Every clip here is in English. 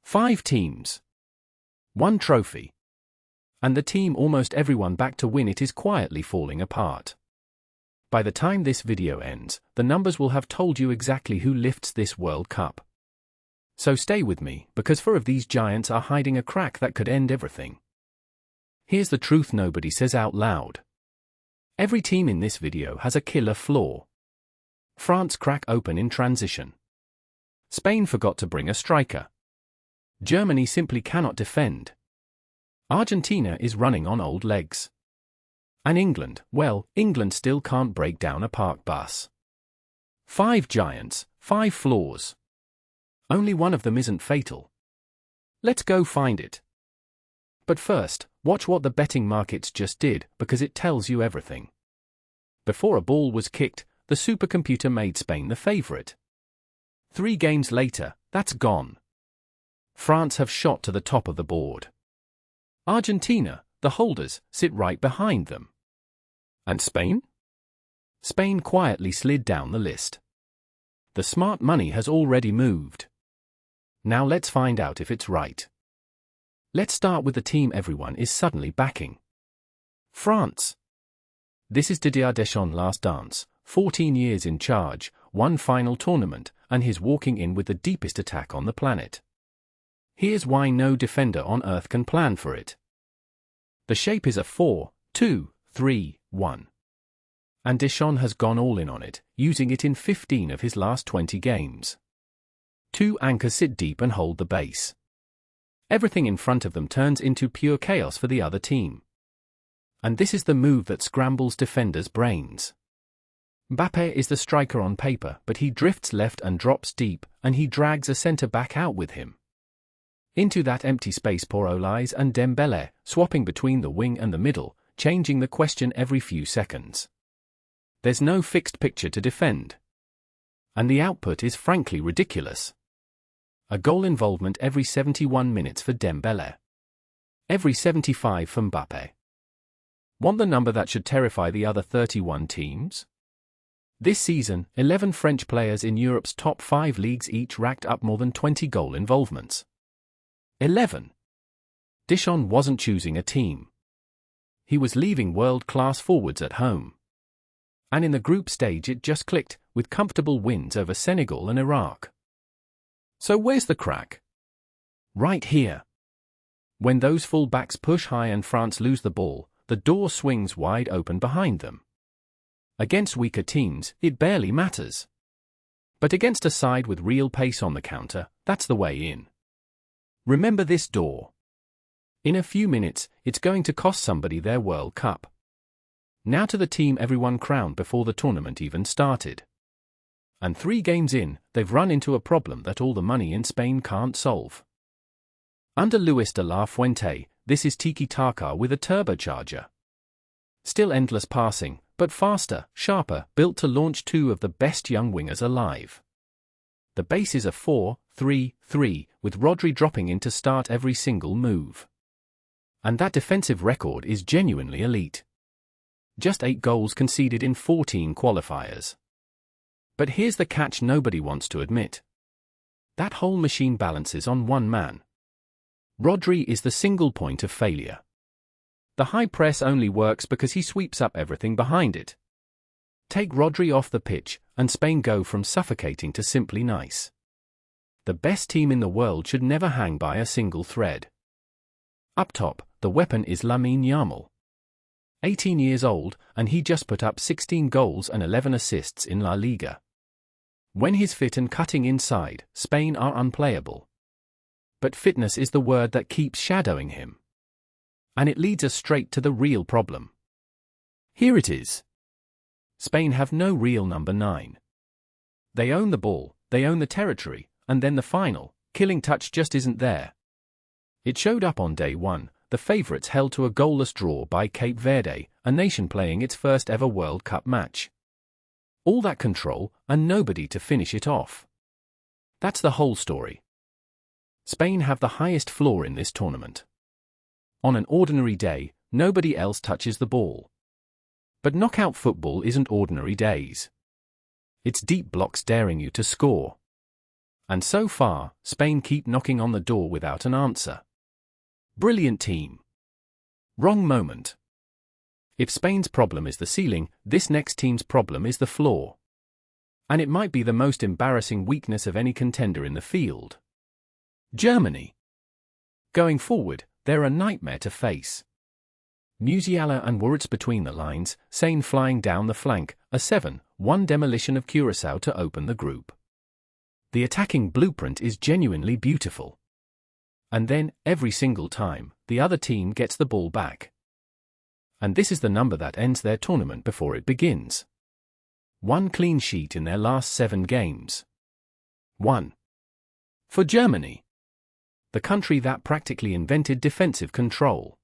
5 teams. 1 trophy. And the team almost everyone back to win it is quietly falling apart. By the time this video ends, the numbers will have told you exactly who lifts this World Cup. So stay with me, because 4 of these giants are hiding a crack that could end everything. Here's the truth nobody says out loud. Every team in this video has a killer flaw. France crack open in transition. Spain forgot to bring a striker. Germany simply cannot defend. Argentina is running on old legs. And England, well, England still can't break down a park bus. 5 giants, 5 flaws. Only one of them isn't fatal. Let's go find it. But first, watch what the betting markets just did, because it tells you everything. Before a ball was kicked, the supercomputer made Spain the favorite. 3 games later, that's gone. France have shot to the top of the board. Argentina, the holders, sit right behind them. And Spain? Spain quietly slid down the list. The smart money has already moved. Now let's find out if it's right. Let's start with the team everyone is suddenly backing. France. This is Didier Deschamps' last dance, 14 years in charge, 1 final tournament, and he's walking in with the deepest attack on the planet. Here's why no defender on earth can plan for it. The shape is a 4-2-3-1. And Deschamps has gone all in on it, using it in 15 of his last 20 games. 2 anchors sit deep and hold the base. Everything in front of them turns into pure chaos for the other team. And this is the move that scrambles defenders' brains. Mbappé is the striker on paper, but he drifts left and drops deep, and he drags a centre-back out with him. Into that empty space pour Olise and Dembélé, swapping between the wing and the middle, changing the question every few seconds. There's no fixed picture to defend. And the output is frankly ridiculous. A goal involvement every 71 minutes for Dembélé. Every 75 for Mbappé. Want the number that should terrify the other 31 teams? This season, 11 French players in Europe's top 5 leagues each racked up more than 20 goal involvements. 11. Deschamps wasn't choosing a team. He was leaving world-class forwards at home. And in the group stage it just clicked, with comfortable wins over Senegal and Iraq. So where's the crack? Right here. When those full-backs push high and France lose the ball, the door swings wide open behind them. Against weaker teams, it barely matters. But against a side with real pace on the counter, that's the way in. Remember this door. In a few minutes, it's going to cost somebody their World Cup. Now to the team everyone crowned before the tournament even started. And 3 games in, they've run into a problem that all the money in Spain can't solve. Under Luis de la Fuente, this is tiki-taka with a turbocharger. Still endless passing, but faster, sharper, built to launch 2 of the best young wingers alive. The base is a 4-3-3, with Rodri dropping in to start every single move. And that defensive record is genuinely elite. Just 8 goals conceded in 14 qualifiers. But here's the catch nobody wants to admit. That whole machine balances on 1 man. Rodri is the single point of failure. The high press only works because he sweeps up everything behind it. Take Rodri off the pitch, and Spain go from suffocating to simply nice. The best team in the world should never hang by a single thread. Up top, the weapon is Lamine Yamal. 18 years old, and he just put up 16 goals and 11 assists in La Liga. When he's fit and cutting inside, Spain are unplayable. But fitness is the word that keeps shadowing him. And it leads us straight to the real problem. Here it is. Spain have no real number 9. They own the ball, they own the territory, and then the final, killing touch just isn't there. It showed up on day 1, the favourites held to a goalless draw by Cape Verde, a nation playing its first ever World Cup match. All that control, and nobody to finish it off. That's the whole story. Spain have the highest floor in this tournament. On an ordinary day, nobody else touches the ball. But knockout football isn't ordinary days. It's deep blocks daring you to score. And so far, Spain keep knocking on the door without an answer. Brilliant team. Wrong moment. If Spain's problem is the ceiling, this next team's problem is the flaw. And it might be the most embarrassing weakness of any contender in the field. Germany. Going forward, they're a nightmare to face. Musiala and Wuritz between the lines, Sane flying down the flank, a 7-1 demolition of Curaçao to open the group. The attacking blueprint is genuinely beautiful. And then, every single time, the other team gets the ball back. And this is the number that ends their tournament before it begins. 1 clean sheet in their last 7 games. 1. For Germany. The country that practically invented defensive control.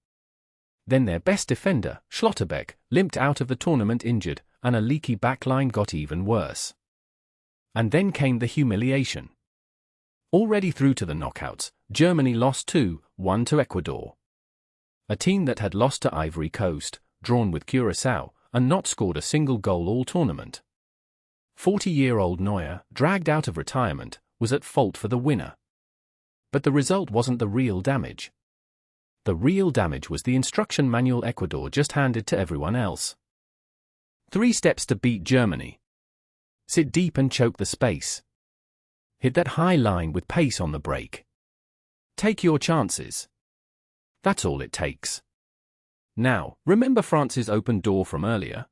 Then their best defender, Schlotterbeck, limped out of the tournament injured, and a leaky backline got even worse. And then came the humiliation. Already through to the knockouts, Germany lost 2-1 to Ecuador. A team that had lost to Ivory Coast, drawn with Curaçao, and not scored a single goal all tournament. 40-year-old Neuer, dragged out of retirement, was at fault for the winner. But the result wasn't the real damage. The real damage was the instruction manual Ecuador just handed to everyone else. 3 steps to beat Germany. Sit deep and choke the space. Hit that high line with pace on the break. Take your chances. That's all it takes. Now, remember France's open door from earlier?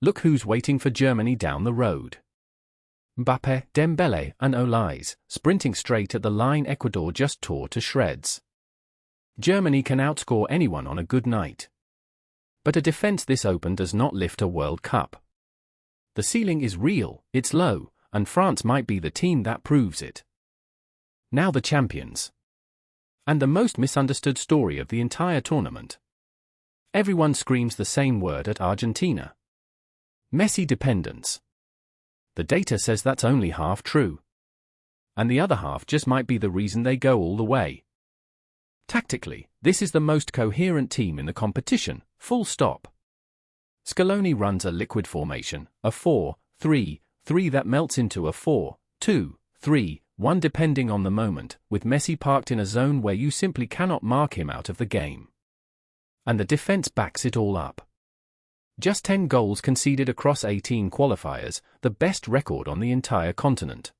Look who's waiting for Germany down the road. Mbappé, Dembélé, and Olise, sprinting straight at the line Ecuador just tore to shreds. Germany can outscore anyone on a good night. But a defense this open does not lift a World Cup. The ceiling is real, it's low, and France might be the team that proves it. Now the champions. And the most misunderstood story of the entire tournament. Everyone screams the same word at Argentina. Messi-dependence. The data says that's only half true. And the other half just might be the reason they go all the way. Tactically, this is the most coherent team in the competition, full stop. Scaloni runs a liquid formation, a 4-3-3 that melts into a 4-2-3-1 depending on the moment, with Messi parked in a zone where you simply cannot mark him out of the game. And the defense backs it all up. Just 10 goals conceded across 18 qualifiers, the best record on the entire continent.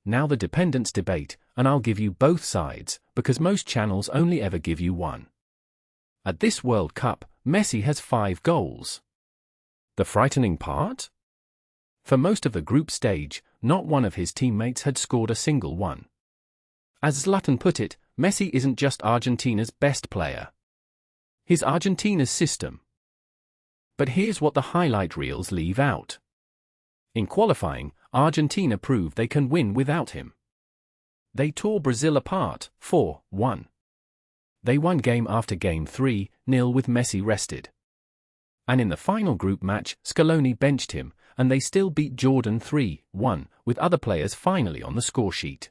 Now the dependence debate, and I'll give you both sides, because most channels only ever give you one. At this World Cup, Messi has 5 goals. The frightening part? For most of the group stage, not one of his teammates had scored a single one. As Zlatan put it, Messi isn't just Argentina's best player. He's Argentina's system. But here's what the highlight reels leave out. In qualifying, Argentina proved they can win without him. They tore Brazil apart, 4-1. They won game after game 3-0 with Messi rested. And in the final group match, Scaloni benched him, and they still beat Jordan 3-1, with other players finally on the scoresheet.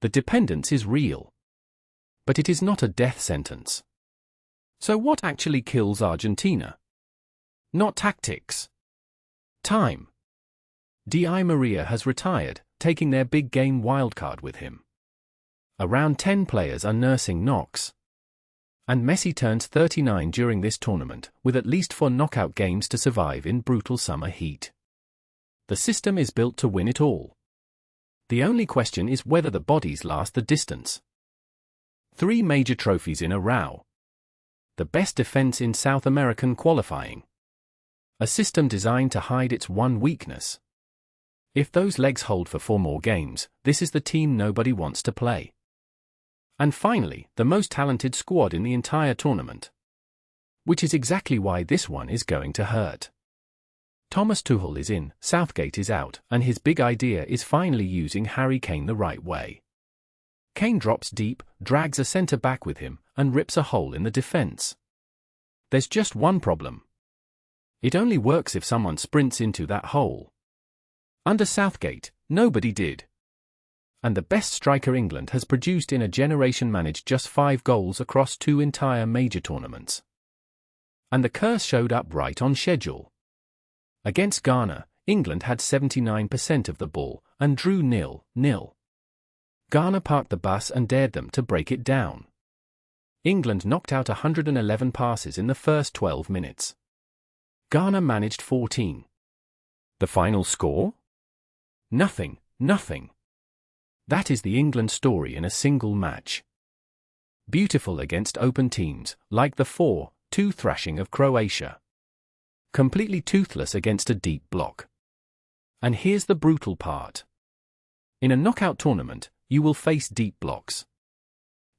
The dependence is real. But it is not a death sentence. So what actually kills Argentina? Not tactics. Time. Di Maria has retired, taking their big game wildcard with him. Around 10 players are nursing knocks. And Messi turns 39 during this tournament, with at least 4 knockout games to survive in brutal summer heat. The system is built to win it all. The only question is whether the bodies last the distance. 3 major trophies in a row. The best defense in South American qualifying. A system designed to hide its one weakness. If those legs hold for 4 more games, this is the team nobody wants to play. And finally, the most talented squad in the entire tournament. Which is exactly why this one is going to hurt. Thomas Tuchel is in, Southgate is out, and his big idea is finally using Harry Kane the right way. Kane drops deep, drags a centre-back with him, and rips a hole in the defence. There's just one problem. It only works if someone sprints into that hole. Under Southgate, nobody did. And the best striker England has produced in a generation managed just 5 goals across 2 entire major tournaments. And the curse showed up right on schedule. Against Ghana, England had 79% of the ball, and drew 0-0. Ghana parked the bus and dared them to break it down. England knocked out 111 passes in the first 12 minutes. Ghana managed 14. The final score? Nothing. That is the England story in a single match. Beautiful against open teams, like the 4-2 thrashing of Croatia. Completely toothless against a deep block. And here's the brutal part. In a knockout tournament, you will face deep blocks.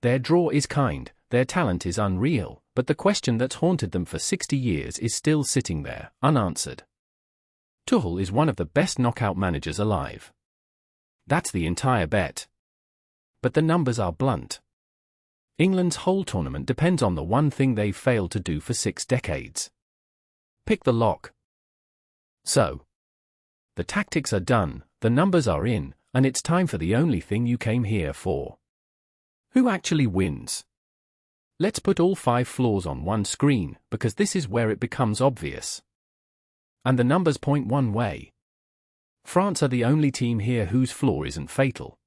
Their draw is kind, their talent is unreal, but the question that's haunted them for 60 years is still sitting there, unanswered. Tuchel is one of the best knockout managers alive. That's the entire bet. But the numbers are blunt. England's whole tournament depends on the one thing they've failed to do for 6 decades. Pick the lock. So, the tactics are done, the numbers are in, and it's time for the only thing you came here for. Who actually wins? Let's put all 5 flaws on one screen, because this is where it becomes obvious. And the numbers point one way. France are the only team here whose flaw isn't fatal.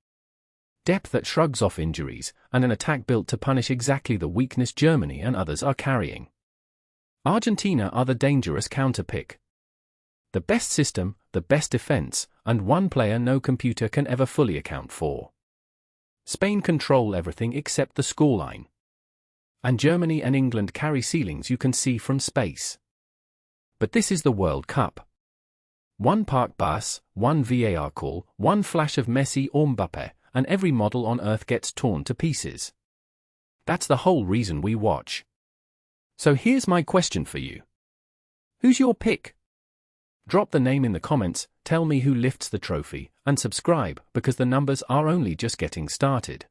Depth that shrugs off injuries, and an attack built to punish exactly the weakness Germany and others are carrying. Argentina are the dangerous counterpick. The best system, the best defense, and one player no computer can ever fully account for. Spain control everything except the scoreline. And Germany and England carry ceilings you can see from space. But this is the World Cup. One park bus, one VAR call, one flash of Messi or Mbappe, and every model on earth gets torn to pieces. That's the whole reason we watch. So here's my question for you. Who's your pick? Drop the name in the comments, tell me who lifts the trophy, and subscribe, because the numbers are only just getting started.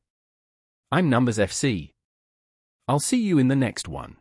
I'm Numbers FC. I'll see you in the next one.